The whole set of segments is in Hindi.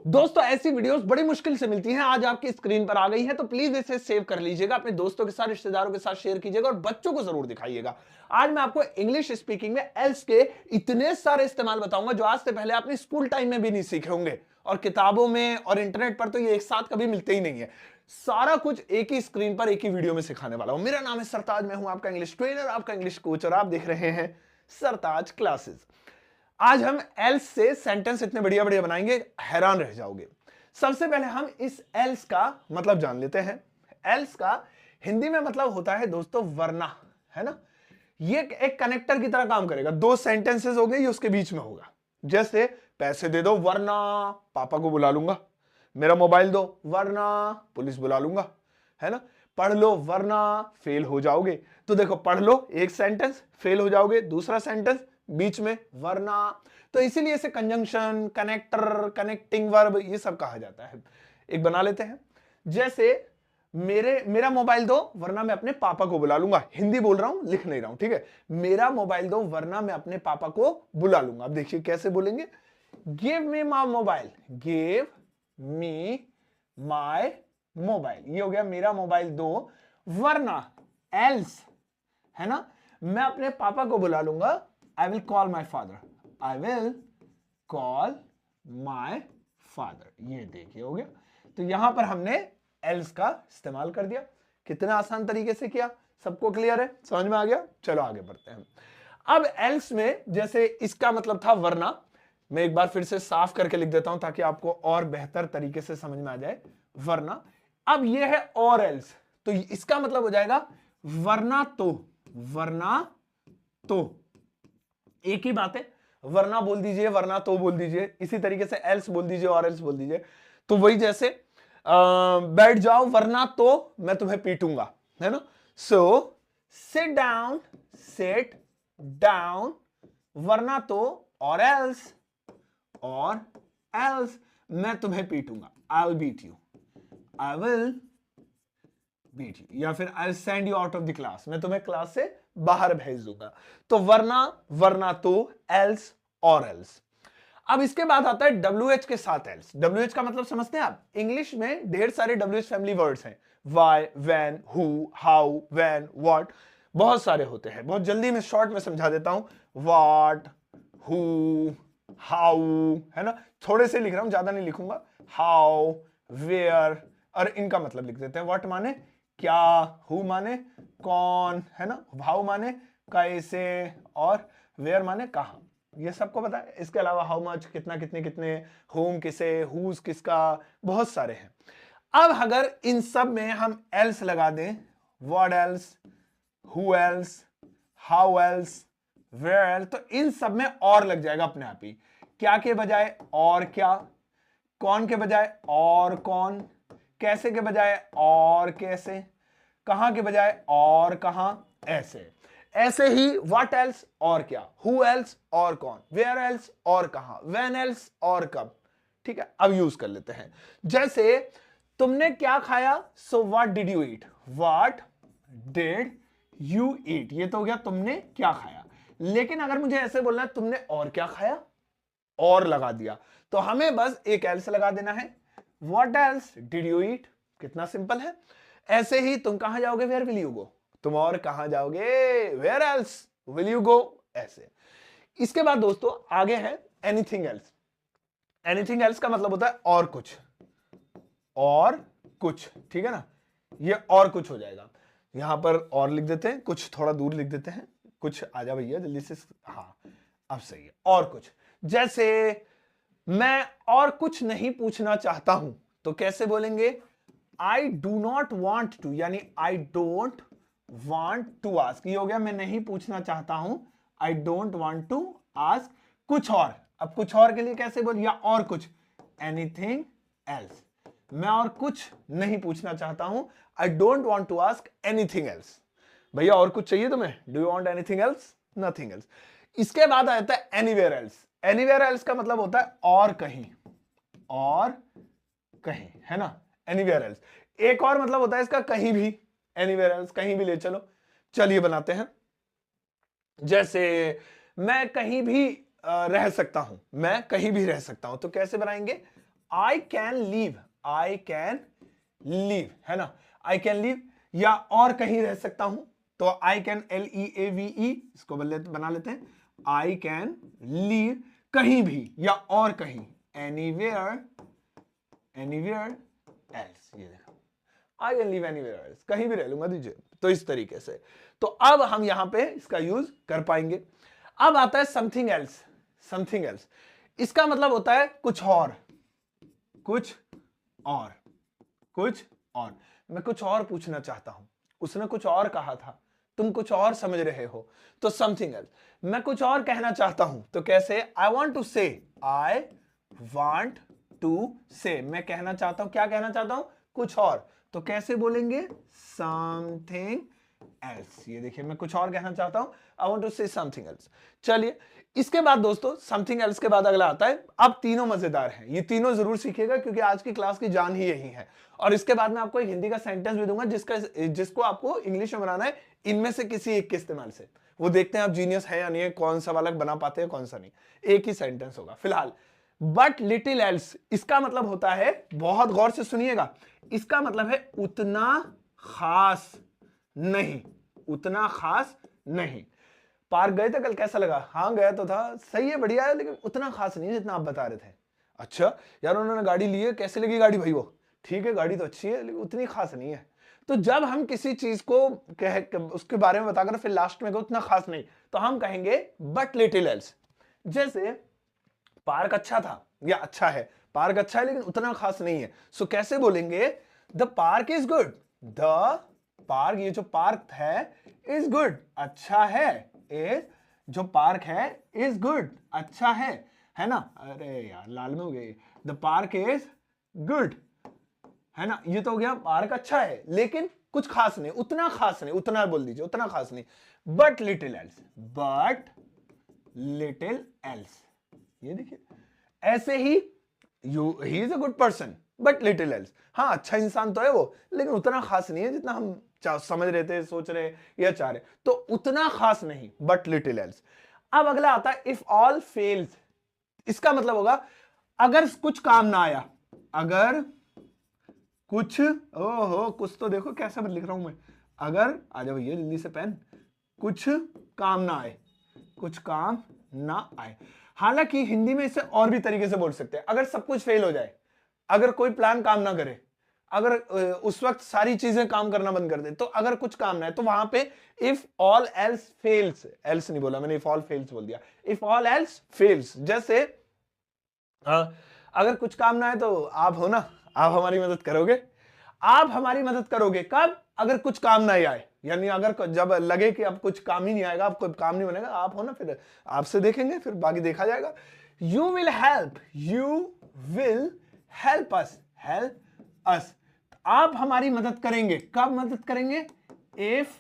दोस्तों ऐसी वीडियोस बड़ी मुश्किल से मिलती हैं, आज आपकी स्क्रीन पर आ गई हैं, तो प्लीज इसे सेव कर लीजिएगा, अपने दोस्तों के साथ, रिश्तेदारों के साथ शेयर कीजिएगा और बच्चों को जरूर दिखाइएगा। आज मैं आपको इंग्लिश स्पीकिंग में एल्स के इतने सारे इस्तेमाल बताऊंगा जो आज से पहले आपने स्कूल टाइम में भी नहीं सीखे होंगे, और किताबों में और इंटरनेट पर तो ये एक साथ कभी मिलते ही नहीं है। सारा कुछ एक ही स्क्रीन पर एक ही वीडियो में सिखाने वाला हूं। मेरा नाम है सरताज, मैं हूं आपका इंग्लिश ट्रेनर, आपका इंग्लिश कोच, और आप देख रहे हैं सरताज क्लासेस। आज हम एल्स से सेंटेंस इतने बढ़िया बढ़िया बनाएंगे, हैरान रह जाओगे। सबसे पहले हम इस एल्स का मतलब जान लेते हैं। एल्स का हिंदी में मतलब होता है दोस्तों वरना, है ना। ये एक कनेक्टर की तरह काम करेगा। दो सेंटेंसेस हो गए, ये उसके बीच में होगा। जैसे पैसे दे दो वरना पापा को बुला लूंगा, मेरा मोबाइल दो वरना पुलिस बुला लूंगा, है ना। पढ़ लो वरना फेल हो जाओगे। तो देखो, पढ़ लो एक सेंटेंस, फेल हो जाओगे दूसरा सेंटेंस, बीच में वरना। तो इसीलिए इसे कंजंक्शन, कनेक्टर, कनेक्टिंग वर्ब ये सब कहा जाता है। एक बना लेते हैं। जैसे मेरा मोबाइल दो वरना मैं अपने पापा को बुला लूंगा। हिंदी बोल रहा हूं, लिख नहीं रहा हूं, ठीक है। मेरा मोबाइल दो वरना मैं अपने पापा को बुला लूंगा। अब देखिए कैसे बोलेंगे। Give me my mobile, give me my mobile, ये हो गया मेरा मोबाइल दो वरना, एल्स, है ना, मैं अपने पापा को बुला लूंगा। I will call my father, I will call my father. ये देखिए हो गया। तो यहां पर हमने एल्स का इस्तेमाल कर दिया। कितना आसान तरीके से किया, सबको क्लियर है, समझ में आ गया। चलो आगे बढ़ते हैं। अब एल्स में जैसे इसका मतलब था वरना, मैं एक बार फिर से साफ करके लिख देता हूं ताकि आपको और बेहतर तरीके से समझ में आ जाए। वरना, अब यह है और एल्स, तो इसका मतलब हो जाएगा वरना तो, वरना तो एक ही बात है। वरना बोल दीजिए, वरना तो बोल दीजिए, इसी तरीके से एल्स बोल दीजिए और एल्स बोल दीजिए। तो वही जैसे बैठ जाओ वरना तो मैं तुम्हें पीटूंगा, है ना। So sit down, sit down, वरना तो और एल्स, और एल्स मैं तुम्हें पीटूंगा। I will beat you, I will beat you, या फिर I will send you out of the class, मैं तुम्हें क्लास से बाहर भेज दूंगा। तो वरना, वरना तो, एल्स और एल्स। अब इसके बाद आता है WH के साथ एल्स। WH का मतलब समझते हैं आप। इंग्लिश में ढेर सारे WH फैमिली वर्ड्स हैं। Why, when, who, how, when, what, बहुत सारे होते हैं। बहुत जल्दी में शॉर्ट में समझा देता हूं। व्हाट, हु, हाउ, है ना, थोड़े से लिख रहा हूं, ज्यादा नहीं लिखूंगा। हाउ, वेयर, और इनका मतलब लिख देते हैं। व्हाट माने क्या, हु माने कौन, है ना, हाउ माने कैसे, और वेयर माने कहां। ये सबको पता है। इसके अलावा हाउ मच, कितना, कितने कितने, होम किसे, हुज किसका, बहुत सारे हैं। अब अगर इन सब में हम एल्स लगा दें, what else, who else, how else, where else, तो इन सब में और लग जाएगा अपने आप ही। क्या के बजाय और क्या, कौन के बजाय और कौन, कैसे के बजाय और कैसे, कहां के बजाय और कहां, ऐसे। ऐसे ही व्हाट एल्स और क्या, हु एल्स और कौन, वेयर एल्स और कहां, व्हेन एल्स और कब। ठीक है, अब यूज कर लेते हैं। जैसे तुमने क्या खाया, so what did you eat, what did you eat, ये तो हो गया तुमने क्या खाया। लेकिन अगर मुझे ऐसे बोलना है तुमने और क्या खाया, और लगा दिया, तो हमें बस एक एल्स लगा देना है। What else did you eat, कितना सिंपल है। ऐसे ही तुम कहां जाओगे, वेयर विल यू गो, तुम और कहां जाओगे, where else will you go, ऐसे। इसके बाद दोस्तों आगे है एनीथिंग एल्स। एनीथिंग एल्स का मतलब होता है और कुछ, और कुछ, ठीक है ना। ये और कुछ हो जाएगा। यहां पर और लिख देते हैं, कुछ थोड़ा दूर लिख देते हैं, कुछ आजा भैया जल्दी से, हाँ अब सही है, और कुछ। जैसे मैं और कुछ नहीं पूछना चाहता हूं, तो कैसे बोलेंगे, I do not want to, यानी I don't want to ask, ये हो गया मैं नहीं पूछना चाहता हूं, I don't want to ask कुछ और। अब कुछ और के लिए कैसे बोल, या और कुछ, एनीथिंग एल्स, मैं और कुछ नहीं पूछना चाहता हूं, I don't want to ask anything else. भैया और कुछ चाहिए तुम्हें, do you want anything else, nothing else. इसके बाद आता है एनीवेयर एल्स। एनीवेयर एल्स का मतलब होता है और कहीं, और कहीं, है ना, एनीवेयर एल्स। एक और मतलब होता है इसका कहीं भी, एनीवेयर एल्स, कहीं भी ले चलो। चलिए बनाते हैं। जैसे मैं कहीं भी रह सकता हूं, मैं कहीं भी रह सकता हूं, तो कैसे बनाएंगे, I can leave, I can leave, है ना, आई कैन लीव, या और कहीं रह सकता हूं तो आई कैन, LEAVE, इसको बना लेते हैं, आई कैन लीव कहीं भी या और कहीं, एनीवेयर, एनीवेयर एल्स, ये देखो I can leave anywhere else, कहीं भी रह लूंगा दीजिए। तो इस तरीके से, तो अब हम यहां पे इसका यूज कर पाएंगे। अब आता है समथिंग एल्स, समथिंग एल्स, इसका मतलब होता है कुछ और, कुछ और, कुछ और, मैं कुछ और पूछना चाहता हूं, उसने कुछ और कहा था, तुम कुछ और समझ रहे हो, तो समथिंग एल्स। मैं कुछ और कहना चाहता हूं तो कैसे, आई वॉन्ट टू से, आई वॉन्ट टू से, मैं कहना चाहता हूं, क्या कहना चाहता हूं, कुछ और, तो कैसे बोलेंगे, समथिंग एल्स। ये देखिए मैं कुछ और कहना चाहता हूं, I want to say something else. चलिए इसके बाद दोस्तों समथिंग एल्स के बाद अगला आता है, अब तीनों मजेदार हैं, ये तीनों जरूर सीखिएगा क्योंकि आज की क्लास की जान ही यही है। और इसके बाद मैं आपको एक हिंदी का सेंटेंस भी दूंगा जिसको आपको इंग्लिश में बनाना है इनमें से किसी एक के इस्तेमाल से। वो देखते हैं आप जीनियस है या नहीं है, कौन सा वाला बना पाते हैं कौन सा नहीं। एक ही सेंटेंस होगा फिलहाल। बट लिटिल एल्स, इसका मतलब होता है, बहुत गौर से सुनिएगा, इसका मतलब है उतना खास नहीं, उतना खास नहीं। पार्क गए थे कल, कैसा लगा, हाँ गया तो था, सही है बढ़िया है, लेकिन उतना खास नहीं है जितना आप बता रहे थे। अच्छा यार उन्होंने गाड़ी ली है, कैसे लगी गाड़ी भाई, वो ठीक है गाड़ी तो अच्छी है लेकिन उतनी खास नहीं है। तो जब हम किसी चीज को उसके बारे में बताकर फिर लास्ट में उतना खास नहीं, तो हम कहेंगे बट लिटिल एल्स। जैसे पार्क अच्छा था या अच्छा है, पार्क अच्छा है लेकिन उतना खास नहीं है, सो कैसे बोलेंगे, the park is good, the park, ये जो पार्क है इज गुड, अच्छा है, इज जो पार्क है इज गुड, अच्छा है ना, अरे यार लाल में हो गई, द पार्क इज गुड, है ना, ये तो हो गया पार्क अच्छा है लेकिन कुछ खास नहीं, उतना खास नहीं, उतना बोल दीजिए, उतना खास नहीं। But little else, but little else, ये देखिए ऐसे ही, he is a good person but little else, हाँ अच्छा इंसान तो है वो लेकिन उतना खास नहीं है जितना हम समझ रहे थे, सोच रहे या चाह रहे, तो उतना खास नहीं, बट लिटिल एल्स। अब अगला आता है इफ ऑल फेल्स, इसका मतलब होगा अगर कुछ काम ना आया, अगर कुछ, ओहो कुछ तो देखो कैसा लिख रहा हूं मैं, अगर, आ जाओ भैया जल्दी से पेन, कुछ काम ना आए, कुछ काम ना आए। हालांकि हिंदी में इसे और भी तरीके से बोल सकते हैं, अगर सब कुछ फेल हो जाए, अगर कोई प्लान काम ना करे, अगर उस वक्त सारी चीजें काम करना बंद कर दे, तो अगर कुछ काम ना है तो वहां पे if all else fails, else नहीं बोला मैंने, इफ ऑल फेल्स बोल दिया, इफ ऑल एल्स फेल्स। जैसे अगर कुछ काम ना है तो आप हो ना, आप हमारी मदद करोगे, आप हमारी मदद करोगे कब, अगर कुछ काम नहीं आए, यानी अगर जब लगे कि अब कुछ काम ही नहीं आएगा, अब कोई काम नहीं बनेगा, आप हो ना, फिर आपसे देखेंगे, फिर बाकी देखा जाएगा। You will help, you will help us, help us, आप हमारी मदद करेंगे, कब मदद करेंगे, इफ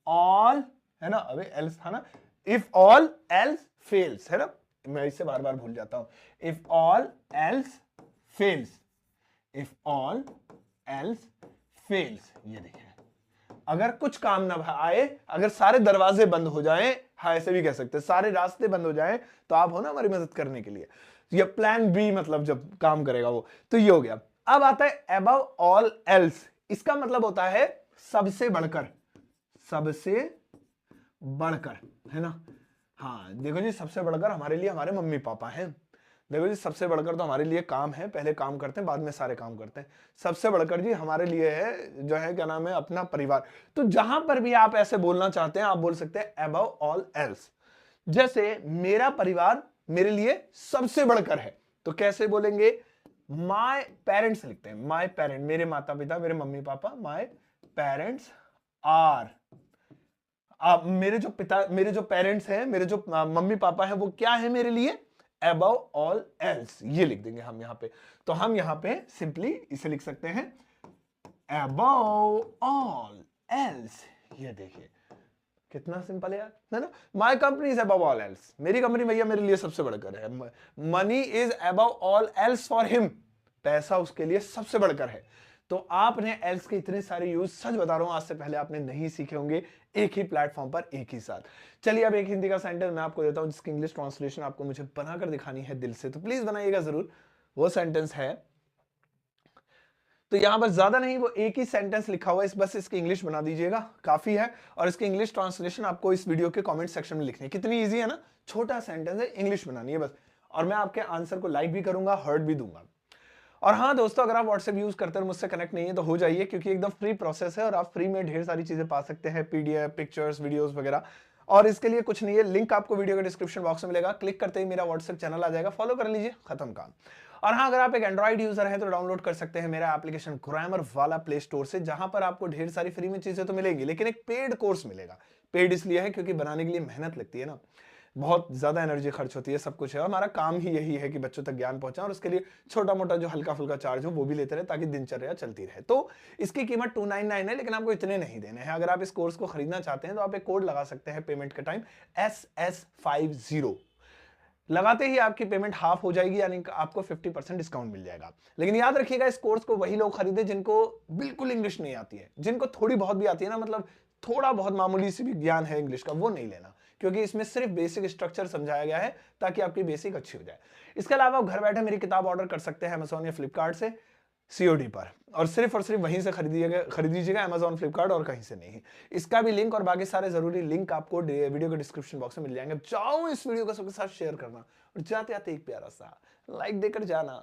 ऑल, है ना, अबे एल्स था ना, इफ ऑल एल्स फेल्स, है ना, मैं इसे बार बार भूल जाता हूं, if all else fails, if all else fails, ये देखिए अगर कुछ काम ना आए, अगर सारे दरवाजे बंद हो जाएं, हाँ ऐसे भी कह सकते हैं, सारे रास्ते बंद हो जाएं, तो आप हो ना हमारी मदद करने के लिए, ये प्लान बी, मतलब जब काम करेगा वो, तो ये हो गया। अब आता है अबव ऑल एल्स, इसका मतलब होता है सबसे बढ़कर, सबसे बढ़कर, है ना, हाँ देखो जी सबसे बढ़कर हमारे लिए हमारे मम्मी पापा हैं, देखो जी सबसे बढ़कर तो हमारे लिए काम है, पहले काम करते हैं बाद में सारे काम करते हैं, सबसे बढ़कर जी हमारे लिए है जो है क्या नाम है अपना परिवार। तो जहां पर भी आप ऐसे बोलना चाहते हैं आप बोल सकते हैं अबव ऑल एल्स। जैसे मेरा परिवार मेरे लिए सबसे बढ़कर है, तो कैसे बोलेंगे, माय पेरेंट्स लिखते हैं, माय पेरेंट, मेरे माता पिता, मेरे mummy papa, my parents are, मेरे जो पिता, मेरे जो पेरेंट्स हैं, मेरे जो मम्मी पापा हैं, वो क्या है मेरे लिए, above all else, ये लिख देंगे हम यहां पे। तो हम यहां पे सिंपली इसे लिख सकते हैं above all else, ये देखिए कितना सिंपल है यार, है ना, my company is above all else, मेरी कंपनी भैया मेरे लिए सबसे बढ़कर है, money is above all else for him, पैसा उसके लिए सबसे बढ़कर है। तो आपने एल्स के इतने सारे यूज, सच बता रहा हूं आज से पहले आपने नहीं सीखे होंगे एक ही प्लेटफॉर्म पर एक ही साथ। चलिए अब एक हिंदी का सेंटेंस मैं आपको देता हूं जिसकी इंग्लिश ट्रांसलेशन आपको मुझे बनाकर दिखानी है दिल से, तो प्लीज बनाइएगा जरूर। वो सेंटेंस है, तो यहां पर ज्यादा नहीं, वो एक ही सेंटेंस लिखा हुआ है, बस इसकी इंग्लिश बना दीजिएगा, काफी है। और इसकी इंग्लिश ट्रांसलेशन आपको इस वीडियो के कमेंट सेक्शन में लिखनी है। कितनी इजी है ना, छोटा सेंटेंस है, इंग्लिश बनानी है बस। और मैं आपके आंसर को लाइक भी करूंगा, हर्ट भी दूंगा। और हाँ दोस्तों, अगर आप व्हाट्सएप यूज करते हैं और मुझसे कनेक्ट नहीं है तो हो जाइए, क्योंकि एकदम फ्री प्रोसेस है और आप फ्री में ढेर सारी चीजें पा सकते हैं, पीडीएफ, पिक्चर्स, वीडियोस वगैरह। और इसके लिए कुछ नहीं है, लिंक आपको वीडियो के डिस्क्रिप्शन बॉक्स में मिलेगा, क्लिक करते ही मेरा व्हाट्सएप चैनल आ जाएगा, फॉलो कर लीजिए, खत्म काम। और हाँ, अगर आप एक एंड्रॉइड यूजर हैं तो डाउनलोड कर सकते हैं मेरा एप्लीकेशन ग्रामर वाला प्ले स्टोर से, जहां पर आपको ढेर सारी फ्री में चीजें तो मिलेंगी, लेकिन एक पेड कोर्स मिलेगा। पेड इसलिए है क्योंकि बनाने के लिए मेहनत लगती है ना, बहुत ज्यादा एनर्जी खर्च होती है, सब कुछ है, और हमारा काम ही यही है कि बच्चों तक ज्ञान पहुंचाएं, और उसके लिए छोटा मोटा जो हल्का फुल्का चार्ज हो वो भी लेते रहे, ताकि दिनचर्या चलती रहे। तो इसकी कीमत 299 है, लेकिन आपको इतने नहीं देने हैं। अगर आप इस कोर्स को खरीदना चाहते हैं तो आप एक कोड लगा सकते हैं पेमेंट के टाइम, SS50। लगाते ही आपकी पेमेंट हाफ हो जाएगी, यानी आपको 50% डिस्काउंट मिल जाएगा। लेकिन याद रखिएगा, इस कोर्स को वही लोग खरीदे जिनको बिल्कुल इंग्लिश नहीं आती है, जिनको थोड़ी बहुत भी आती है ना, मतलब थोड़ा बहुत मामूली सी भी ज्ञान है इंग्लिश का, वो नहीं लेना, क्योंकि इसमें सिर्फ बेसिक स्ट्रक्चर समझाया गया है ताकि आपकी बेसिक अच्छी हो जाए। इसके अलावा आप घर बैठे मेरी किताब ऑर्डर कर सकते हैं अमेजोन या फ्लिपकार्ट से, सीओडी पर, और सिर्फ वहीं से खरीदीजिएगा, अमेजोन, फ्लिपकार्ट और कहीं से नहीं। इसका भी लिंक और बाकी सारे जरूरी लिंक आपको वीडियो के डिस्क्रिप्शन बॉक्स में मिल जाएंगे। जाओ इस वीडियो को सबके साथ शेयर करना, और जाते आते एक प्यारा सा लाइक देकर जाना।